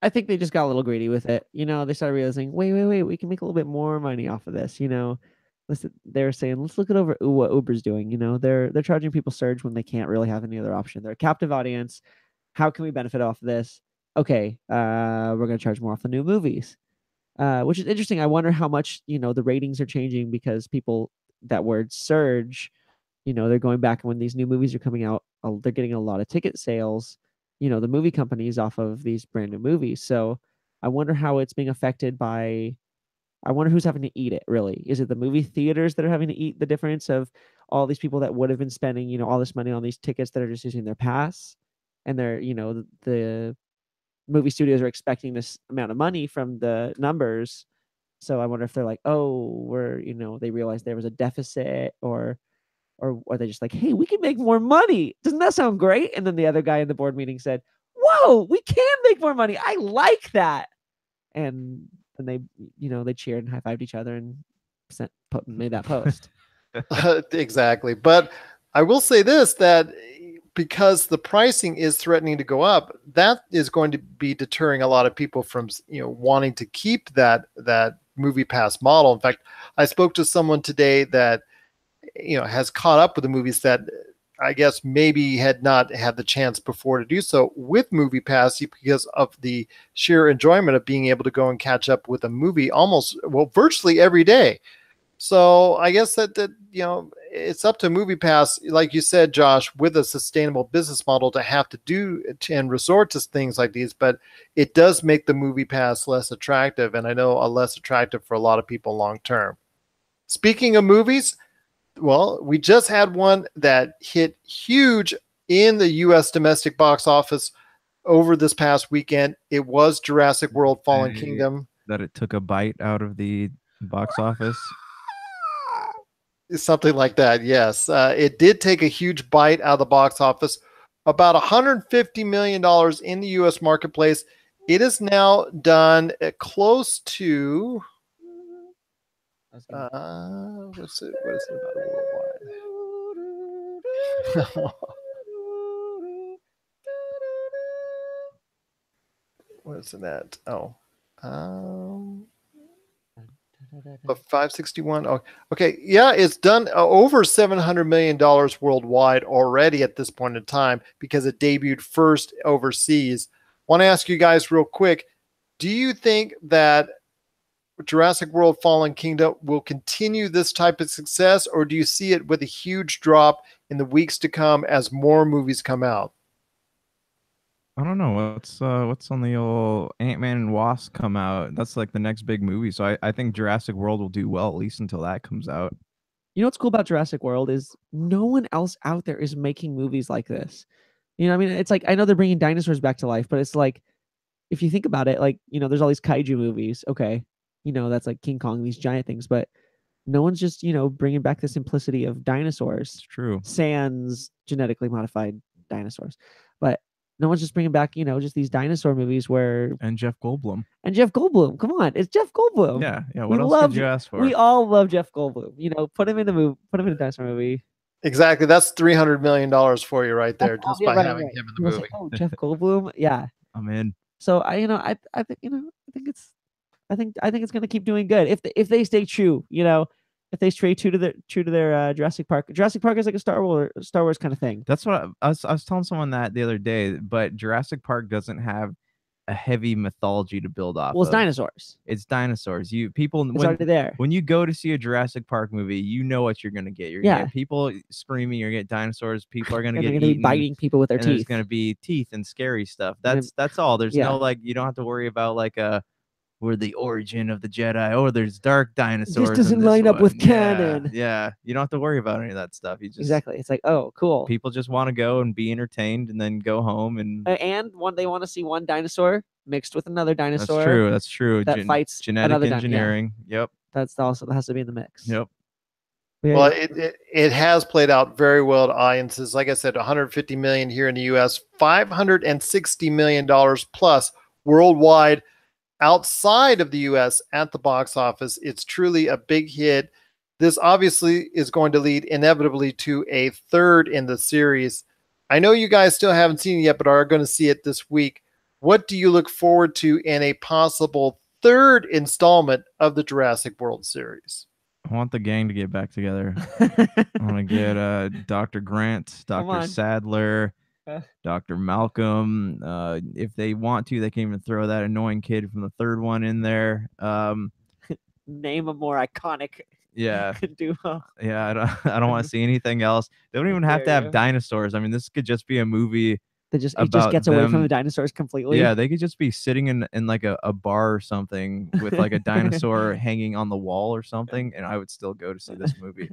Speaker 3: I think they just got a little greedy with it. You know, they started realizing, wait, we can make a little bit more money off of this. You know, listen, they're saying, let's look at over what Uber's doing. You know, they're charging people surge when they can't really have any other option. They're a captive audience. How can we benefit off of this? Okay, we're gonna charge more off the new movies, which is interesting. I wonder how much the ratings are changing because people that word surge, they're going back and when these new movies are coming out, they're getting a lot of ticket sales. The movie companies off of these brand new movies. So I wonder how it's being affected by. I wonder who's having to eat it. Really, is it the movie theaters that are having to eat the difference of all these people that would have been spending all this money on these tickets that are just using their pass, and they're the movie studios are expecting this amount of money from the numbers. So I wonder if they're like, oh, they realized there was a deficit, or are they just like, hey, we can make more money? Doesn't that sound great? And then the other guy in the board meeting said, whoa, we can make more money. I like that. And then they cheered and high-fived each other and made that post.
Speaker 2: Exactly. But I will say this, that because the pricing is threatening to go up, that is going to be deterring a lot of people from wanting to keep that movie pass model. In fact, I spoke to someone today that has caught up with the movies that I guess maybe had not had the chance before to do so with Movie Pass because of the sheer enjoyment of being able to go and catch up with a movie virtually every day. So I guess that it's up to Movie Pass, like you said, Josh, with a sustainable business model to have to do and resort to things like these. But it does make the Movie Pass less attractive, and I know less attractive for a lot of people long term. Speaking of movies, well, we just had one that hit huge in the U.S. domestic box office over this past weekend. It was Jurassic World: Fallen Kingdom.
Speaker 1: That it took a bite out of the box office.
Speaker 2: Something like that, yes. It did take a huge bite out of the box office, about $150 million in the U.S. marketplace. It is now done close to... what is it about worldwide? What is it at? Oh. Of 561. Oh, okay. Yeah, it's done over $700 million worldwide already at this point in time because it debuted first overseas. Want to ask you guys real quick, do you think that Jurassic World: Fallen Kingdom will continue this type of success, or do you see it with a huge drop in the weeks to come as more movies come out?
Speaker 1: I don't know what's on the old Ant-Man and Wasp come out. That's like the next big movie. So I think Jurassic World will do well at least until that comes out.
Speaker 3: You know what's cool about Jurassic World is no one else out there is making movies like this. I mean, it's like I know they're bringing dinosaurs back to life, but it's like if you think about it, like there's all these kaiju movies. Okay, that's like King Kong, these giant things, but no one's just bringing back the simplicity of dinosaurs.
Speaker 1: It's true.
Speaker 3: Sans genetically modified dinosaurs, but no one's just bringing back, just these dinosaur movies
Speaker 1: and Jeff Goldblum.
Speaker 3: Come on, it's Jeff Goldblum.
Speaker 1: Yeah. What else could you ask for?
Speaker 3: We all love Jeff Goldblum. Put him in the movie. Put him in a dinosaur movie.
Speaker 2: Exactly. That's $300 million for you right there, just by having him in the movie.
Speaker 3: Like, oh, Jeff Goldblum. Yeah,
Speaker 1: I'm in.
Speaker 3: So I think I think it's going to keep doing good if they stay true. If they stay true to their Jurassic Park. Jurassic Park is like a Star Wars kind of thing.
Speaker 1: That's what I was telling someone that the other day. But Jurassic Park doesn't have a heavy mythology to build off.
Speaker 3: Well, it's dinosaurs.
Speaker 1: It's dinosaurs.
Speaker 3: It's already there.
Speaker 1: When you go to see a Jurassic Park movie, you know what you're gonna get. You're gonna get people screaming. You're gonna get dinosaurs. People are gonna get eaten,
Speaker 3: be biting people with their teeth.
Speaker 1: There's gonna be teeth and scary stuff. That's all. There's no you don't have to worry about we're the origin of the Jedi. Oh, there's dark dinosaurs.
Speaker 3: This doesn't line up with canon.
Speaker 1: Yeah, you don't have to worry about any of that stuff. You just
Speaker 3: exactly. It's like, oh, cool.
Speaker 1: People just want to go and be entertained, and then go home and
Speaker 3: they want to see one dinosaur mixed with another dinosaur.
Speaker 1: That's true.
Speaker 3: That fights
Speaker 1: genetic engineering. Yep.
Speaker 3: That has to be in the mix.
Speaker 1: Yep.
Speaker 2: Yeah. Well, it has played out very well to audiences. Like I said, 150 million here in the U.S., $560 million plus worldwide. Outside of the U.S. at the box office, it's truly a big hit. This obviously is going to lead inevitably to a third in the series. I know you guys still haven't seen it yet, but are going to see it this week. what do you look forward to in a possible third installment of the Jurassic World series?
Speaker 1: I want the gang to get back together. I want to get Dr. Grant,
Speaker 3: Come
Speaker 1: Dr.
Speaker 3: on.
Speaker 1: Sadler, Dr. Malcolm. If they want to, they can even throw that annoying kid from the third one in there.
Speaker 3: Name a more iconic
Speaker 1: Yeah.
Speaker 3: duo.
Speaker 1: Yeah, I don't want to see anything else. They don't even have to
Speaker 3: There you
Speaker 1: have
Speaker 3: go.
Speaker 1: dinosaurs. I mean, this could just be a movie
Speaker 3: It just
Speaker 1: about
Speaker 3: gets away from
Speaker 1: them.
Speaker 3: the dinosaurs completely.
Speaker 1: Yeah, they could just be sitting in like a bar or something with like a dinosaur hanging on the wall or something, and I would still go to see this movie.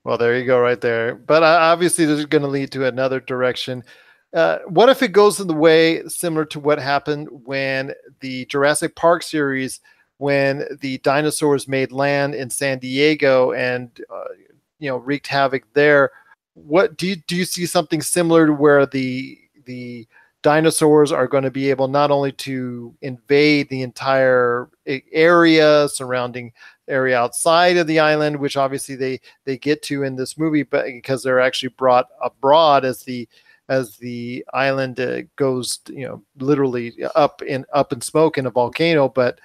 Speaker 2: Well, there you go, right there. But obviously, this is going to lead to another direction. What if it goes in the way similar to what happened when the Jurassic Park series, when the dinosaurs made land in San Diego and wreaked havoc there? What do you see something similar to where the dinosaurs are going to be able not only to invade the entire area surrounding area outside of the island, which obviously they get to in this movie, but because they're actually brought abroad as the island goes, literally up in smoke in a volcano. But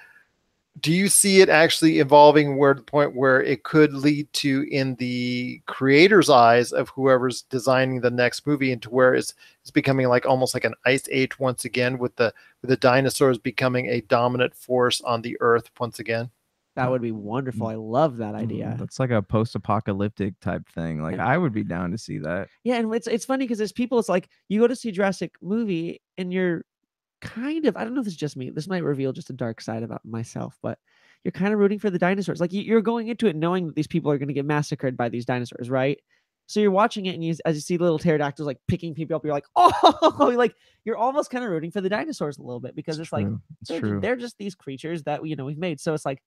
Speaker 2: do you see it actually evolving where the point where it could lead to, in the creator's eyes of whoever's designing the next movie, into where it's becoming like almost like an ice age once again, with the dinosaurs becoming a dominant force on the earth once again?
Speaker 3: That would be wonderful. I love that idea.
Speaker 1: That's like a post-apocalyptic type thing. Like, I would be down to see that.
Speaker 3: Yeah, and it's funny because there's people, it's like you go to see Jurassic movie and you're kind of, I don't know if it's just me, this might reveal just a dark side about myself, but you're kind of rooting for the dinosaurs. Like you're going into it knowing that these people are going to get massacred by these dinosaurs, right? So you're watching it, and as you see little pterodactyls like picking people up, you're like, oh, like you're almost kind of rooting for the dinosaurs a little bit, because it's like they're just these creatures that we've made. So it's like,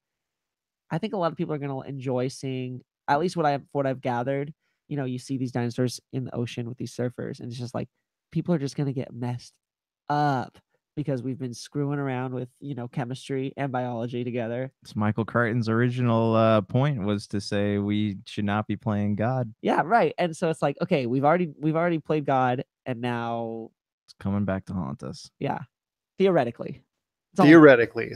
Speaker 3: I think a lot of people are going to enjoy seeing, at least what I've gathered. You see these dinosaurs in the ocean with these surfers, and it's just like people are just going to get messed up because we've been screwing around with chemistry and biology together.
Speaker 1: It's Michael Crichton's original point was to say we should not be playing God.
Speaker 3: Yeah, right. And so it's like, okay, we've already played God, and now
Speaker 1: it's coming back to haunt us.
Speaker 3: Yeah, theoretically.
Speaker 2: Theoretically.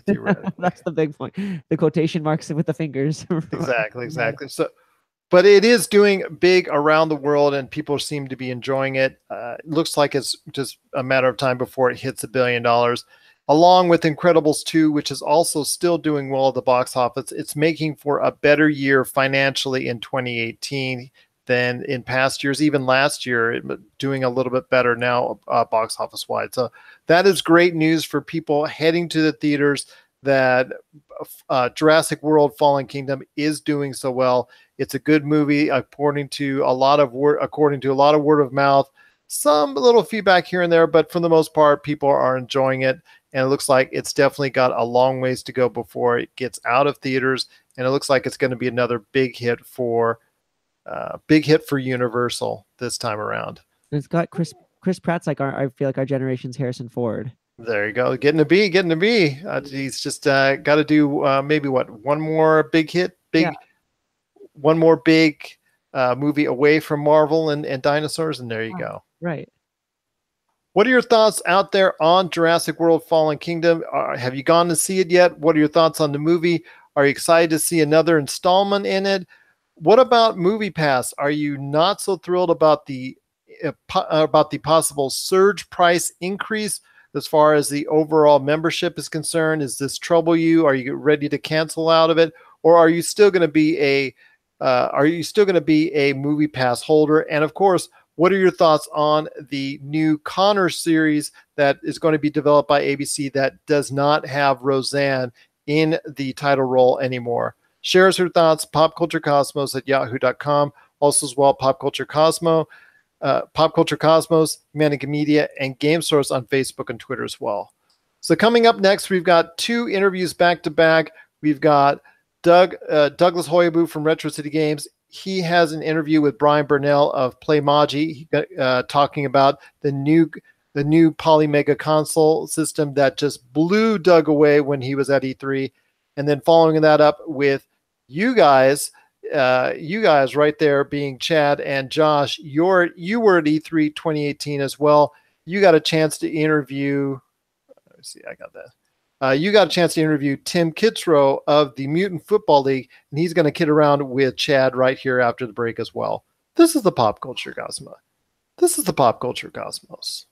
Speaker 3: That's the big point. The quotation marks with the fingers.
Speaker 2: Exactly. So, but it is doing big around the world, and people seem to be enjoying it. It looks like it's just a matter of time before it hits $1 billion, along with Incredibles 2, which is also still doing well at the box office. It's making for a better year financially in 2018 than in past years. Even last year, doing a little bit better now box office wide. So that is great news for people heading to the theaters, that Jurassic World Fallen Kingdom is doing so well. It's a good movie according to a lot of word of mouth, some little feedback here and there, but for the most part, people are enjoying it. And it looks like it's definitely got a long ways to go before it gets out of theaters. And it looks like it's going to be another big hit for Universal this time around.
Speaker 3: It's got Chris Pratt's like I feel like our generation's Harrison Ford.
Speaker 2: There you go. Getting to be. He's just got to do maybe one more big hit, one more big movie away from Marvel and dinosaurs, and there you go.
Speaker 3: Right.
Speaker 2: What are your thoughts out there on Jurassic World Fallen Kingdom? Have you gone to see it yet? What are your thoughts on the movie? Are you excited to see another installment in it? What about Movie Pass? Are you not so thrilled about the possible surge price increase as far as the overall membership is concerned? Does this trouble you? Are you ready to cancel out of it, or are you still going to be a Movie Pass holder? And of course, what are your thoughts on the new Connor series that is going to be developed by ABC that does not have Roseanne in the title role anymore? Share us your thoughts, popculturecosmos@yahoo.com. Also as well, Pop Culture Cosmos, Manic Media, and Game Source on Facebook and Twitter as well. So coming up next, we've got 2 interviews back to back. We've got Douglas Hoyabu from Retro City Games. He has an interview with Brian Burnell of Playmagy, talking about the new Polymega console system that just blew Doug away when he was at E3. And then following that up with you guys right there, being Chad and Josh, you were at E3 2018 as well. You got a chance to interview see. I got that. You got a chance to interview Tim Kitzrow of the Mutant Football League, and he's going to kid around with Chad right here after the break as well. This is the Pop Culture Cosmos. This is the Pop Culture Cosmos.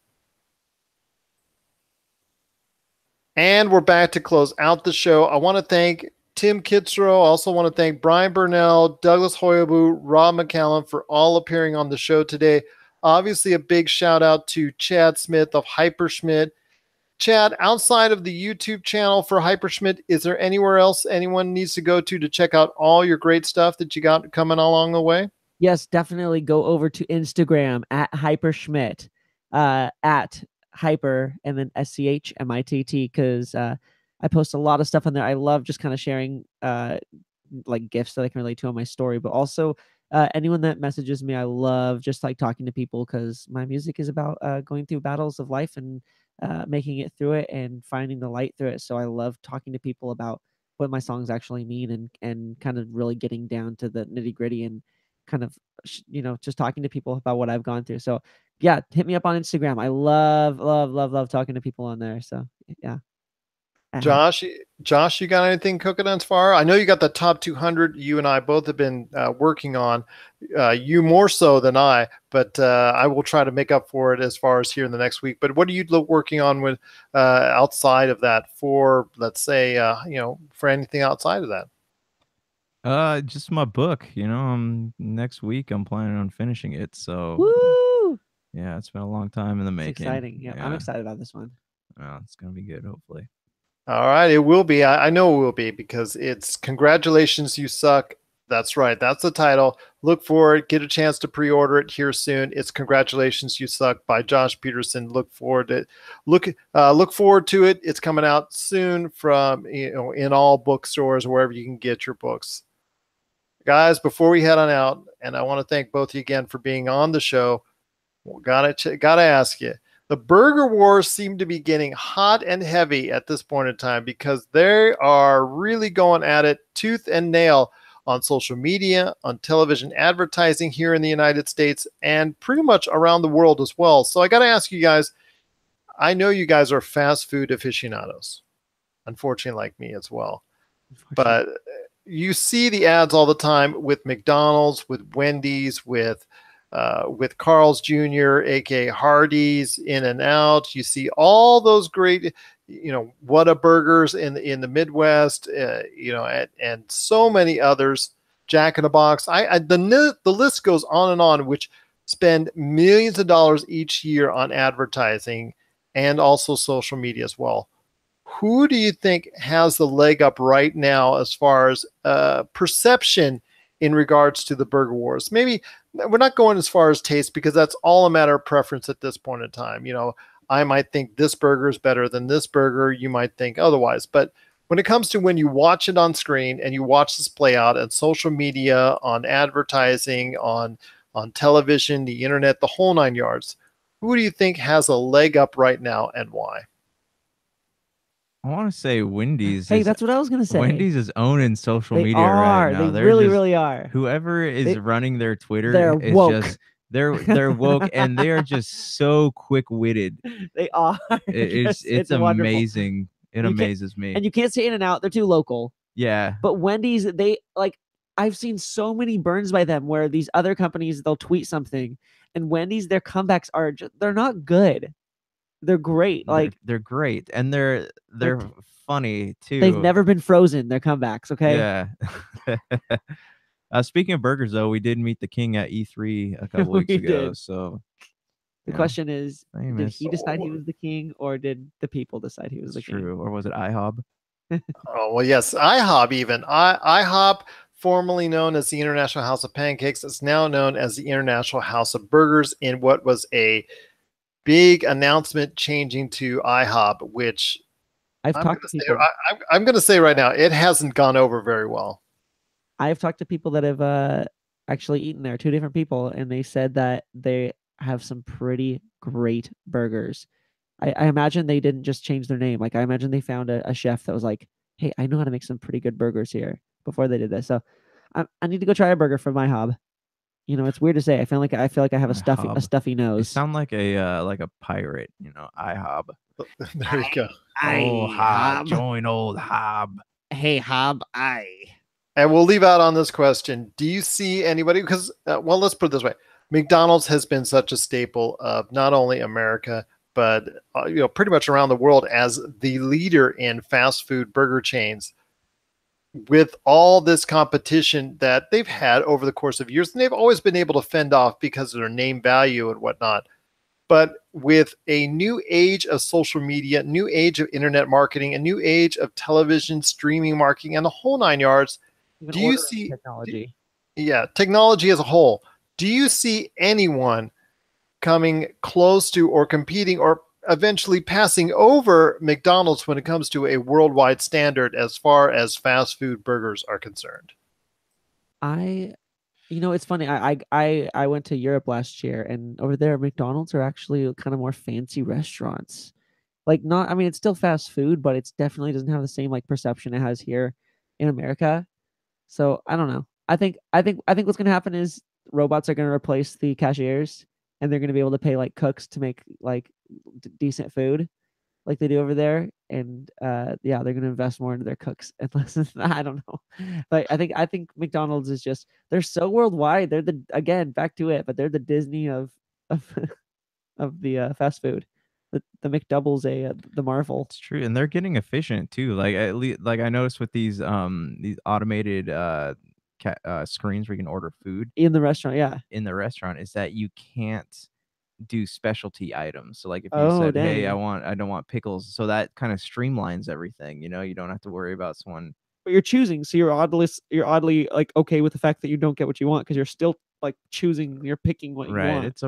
Speaker 2: And we're back to close out the show. I want to thank Tim Kitzrow. I also want to thank Brian Burnell, Douglas Hoyabu, Rob McCallum for all appearing on the show today. Obviously, a big shout out to Chad Smith of Hyperschmidt. Chad, outside of the YouTube channel for Hyperschmidt, is there anywhere else anyone needs to go to check out all your great stuff that you got coming along the way?
Speaker 3: Yes, definitely go over to Instagram at Hyperschmidt, at Hyper and then SCHMITT, because I post a lot of stuff on there. I love just kind of sharing like gifts that I can relate to on my story, but also anyone that messages me, I love just like talking to people, because my music is about going through battles of life and making it through it and finding the light through it. So I love talking to people about what my songs actually mean and kind of really getting down to the nitty gritty and kind of, just talking to people about what I've gone through. So yeah, hit me up on Instagram. I love talking to people on there. So yeah.
Speaker 2: Josh, you got anything cooking as far? I know you got the top 200 you and I both have been working on, you more so than I, but I will try to make up for it as far as here in the next week. But what are you working on with outside of that for, let's say, for anything outside of that?
Speaker 1: Just my book, next week I'm planning on finishing it. So
Speaker 3: woo!
Speaker 1: Yeah, it's been a long time in the making.
Speaker 3: It's exciting. Yeah, I'm excited about this one.
Speaker 1: Well, it's going to be good, hopefully.
Speaker 2: All right, it will be. I know it will be, because it's Congratulations, You Suck. That's right. That's the title. Look for it. Get a chance to pre-order it here soon. It's Congratulations, You Suck by Josh Peterson. Look forward to it. Look forward to it. It's coming out soon from in all bookstores, wherever you can get your books. Guys, before we head on out, and I want to thank both of you again for being on the show. Gotta ask you. The burger wars seem to be getting hot and heavy at this point in time, because they are really going at it tooth and nail on social media, on television advertising here in the United States, and pretty much around the world as well. So I got to ask you guys, I know you guys are fast food aficionados, unfortunately, like me as well. But you see the ads all the time with McDonald's, with Wendy's, with Carl's Jr., aka Hardee's, In-N-Out. You see all those great, Whataburgers in the Midwest, and so many others. Jack in the Box. The list goes on, which spend millions of dollars each year on advertising and also social media as well. Who do you think has the leg up right now as far as perception in regards to the burger wars? Maybe we're not going as far as taste, because that's all a matter of preference at this point in time. I might think this burger is better than this burger. You might think otherwise. But when it comes to when you watch it on screen and you watch this play out on social media, on advertising, on television, the internet, the whole nine yards, who do you think has a leg up right now and why?
Speaker 1: I want to say Wendy's.
Speaker 3: Hey, that's what I was going to say.
Speaker 1: Wendy's is owning social media right now.
Speaker 3: They really are.
Speaker 1: Whoever is running their Twitter
Speaker 3: they're woke.
Speaker 1: Just they're woke, and they are just so quick-witted.
Speaker 3: They are.
Speaker 1: It's amazing. It amazes me.
Speaker 3: And you can't say In-N-Out. They're too local.
Speaker 1: Yeah.
Speaker 3: But Wendy's, I've seen so many burns by them where these other companies, they'll tweet something, and Wendy's, their comebacks they're not good. They're great.
Speaker 1: They're great, and they're funny too.
Speaker 3: They've never been frozen. Their comebacks, okay?
Speaker 1: Yeah. Speaking of burgers, though, we did meet the king at E3 a couple weeks ago. So
Speaker 3: the question is, did he decide he was the king, or did the people decide he was the king?
Speaker 1: True, or was it IHOB?
Speaker 2: Oh well, yes, IHOB even. IHOB, formerly known as the International House of Pancakes, is now known as the International House of Burgers, in what was a big announcement changing to IHOB, which
Speaker 3: I'm
Speaker 2: going to say right now, it hasn't gone over very well.
Speaker 3: I've talked to people that have actually eaten there, 2 different people, and they said that they have some pretty great burgers. I imagine they didn't just change their name. I imagine they found a chef that was like, hey, I know how to make some pretty good burgers here, before they did this. So I need to go try a burger from IHOB. You know, it's weird to say. I feel like I have a
Speaker 1: IHOB.
Speaker 3: stuffy
Speaker 1: You
Speaker 3: nose.
Speaker 1: sound like a pirate, you know, IHOB.
Speaker 2: There you go.
Speaker 1: Oh, Hob, join old Hob.
Speaker 3: Hey, Hob, I.
Speaker 2: And we'll leave out on this question. Do you see anybody? Because, well, let's put it this way. McDonald's has been such a staple of not only America, but pretty much around the world as the leader in fast food burger chains. With all this competition that they've had over the course of years, and they've always been able to fend off because of their name value and whatnot. But with a new age of social media, new age of internet marketing, a new age of television streaming marketing, and the whole 9 yards, do you see
Speaker 3: technology?
Speaker 2: Technology as a whole? Do you see anyone coming close to or competing or eventually passing over McDonald's when it comes to a worldwide standard as far as fast food burgers are concerned?
Speaker 3: It's funny. I went to Europe last year, and over there, McDonald's are actually kind of more fancy restaurants. Like, not, I mean, it's still fast food, but it's definitely doesn't have the same like perception it has here in America. So I don't know. I think what's gonna happen is robots are gonna replace the cashiers, and they're gonna be able to pay like cooks to make like decent food, like they do over there. And yeah, they're gonna invest more into their cooks and less. I don't know, but I think McDonald's is just, they're so worldwide. They're the, again, back to it, but they're the Disney of of the fast food. The McDouble's the Marvel.
Speaker 1: It's true, and they're getting efficient too. Like at least, like I noticed with these automated screens where you can order food
Speaker 3: In the restaurant. Yeah.
Speaker 1: in the restaurant, is that you can't do specialty items. So like if you
Speaker 3: Oh,
Speaker 1: said, "Hey,
Speaker 3: dang.
Speaker 1: I don't want pickles," so that kind of streamlines everything. You know, you don't have to worry about someone.
Speaker 3: But you're choosing, so you're oddly like okay with the fact that you don't get what you want, because you're still like choosing, you're picking what you
Speaker 1: Right.
Speaker 3: want.
Speaker 1: It's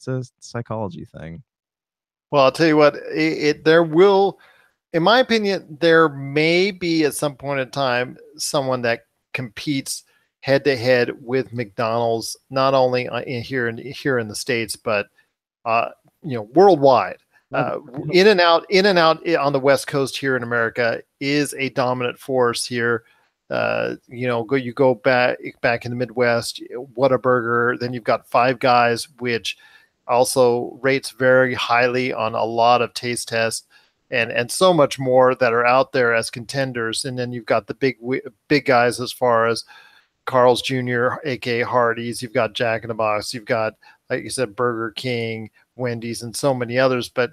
Speaker 1: a psychology thing.
Speaker 2: Well, I'll tell you what, there will, in my opinion, there may be at some point in time someone that competes head to head with McDonald's, not only here in the States, but worldwide. In-N-Out on the West Coast here in America is a dominant force here. You go back in the Midwest, Whataburger, then you've got Five Guys, which also rates very highly on a lot of taste tests, and so much more that are out there as contenders. And then you've got the big guys as far as Carl's Jr., aka Hardee's. You've got Jack in the Box. You've got, like you said, Burger King, Wendy's, and so many others. But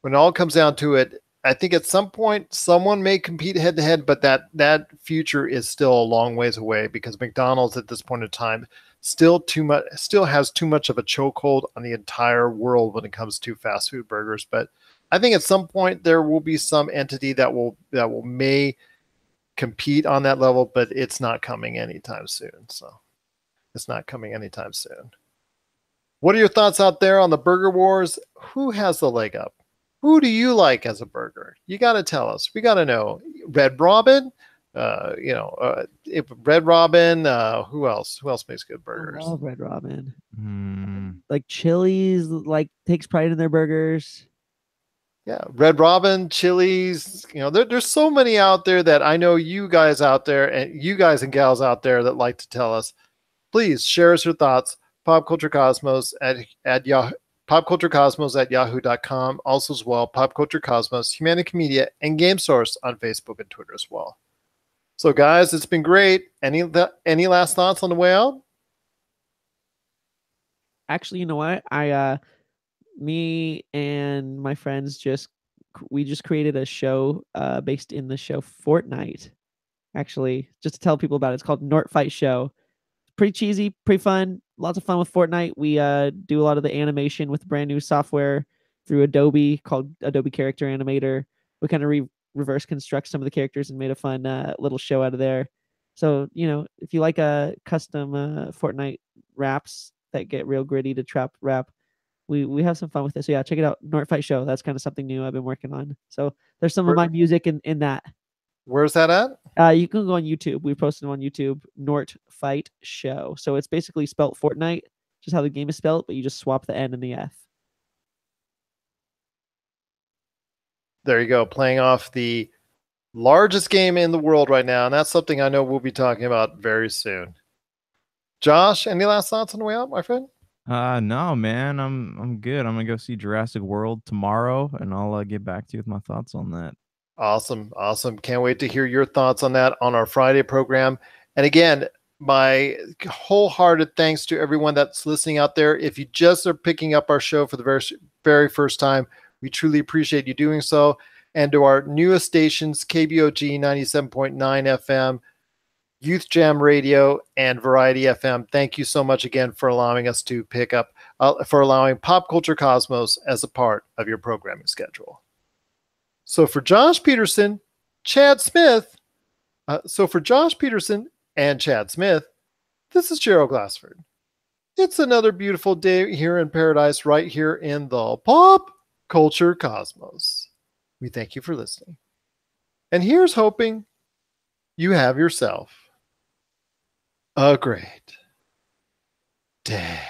Speaker 2: when it all comes down to it, I think at some point someone may compete head to head, but that future is still a long ways away, because McDonald's at this point in time still has too much of a chokehold on the entire world when it comes to fast food burgers. But I think at some point there will be some entity that may compete on that level, but it's not coming anytime soon. So it's not coming anytime soon. What are your thoughts out there on the burger wars? Who has the leg up? Who do you like as a burger? You got to tell us. We got to know. Red Robin, if Red Robin, who else makes good burgers?
Speaker 3: I love Red Robin. Like Chili's, like takes pride in their burgers.
Speaker 2: Yeah, Red Robin, Chili's. There's so many out there that I know you guys out there, and you guys and gals out there that like to tell us. Please share us your thoughts. PopCultureCosmos at Yahoo. PopCultureCosmos@yahoo.com. Also as well, Pop Culture Cosmos, Humanica Media, and Game Source on Facebook and Twitter as well. So guys, it's been great. Any last thoughts on the way out?
Speaker 3: Actually, you know what? Me and my friends just created a show based in the show Fortnite. Actually, just to tell people about it, it's called Nort Fight Show. Pretty cheesy, pretty fun. Lots of fun with Fortnite. We do a lot of the animation with brand new software through Adobe called Adobe Character Animator. We kind of reverse construct some of the characters and made a fun little show out of there. So, if you like a custom Fortnite raps that get real gritty to trap rap, we have some fun with this. So yeah, check it out. Nort Fight Show. That's kind of something new I've been working on. So there's some of my music in that.
Speaker 2: Where's that at?
Speaker 3: You can go on YouTube. We posted them on YouTube. Nort Fight Show. So it's basically spelt Fortnite, just how the game is spelled, but you just swap the N and the F.
Speaker 2: There you go. Playing off the largest game in the world right now, and that's something I know we'll be talking about very soon. Josh, any last thoughts on the way out, my friend?
Speaker 1: No, man, I'm good. I'm gonna go see Jurassic World tomorrow, and I'll get back to you with my thoughts on that.
Speaker 2: Awesome. Awesome. Can't wait to hear your thoughts on that on our Friday program. And again, my wholehearted thanks to everyone that's listening out there. If you just are picking up our show for the very first time, we truly appreciate you doing so. And to our newest stations, KBOG 97.9 FM, Youth Jam Radio, and Variety FM, thank you so much again for allowing us to pick up, for allowing Pop Culture Cosmos as a part of your programming schedule. So for Josh Peterson, Chad Smith, and Chad Smith, this is Gerald Glassford. It's another beautiful day here in paradise, right here in the Pop Culture Cosmos. We thank you for listening. And here's hoping you have yourself a great day.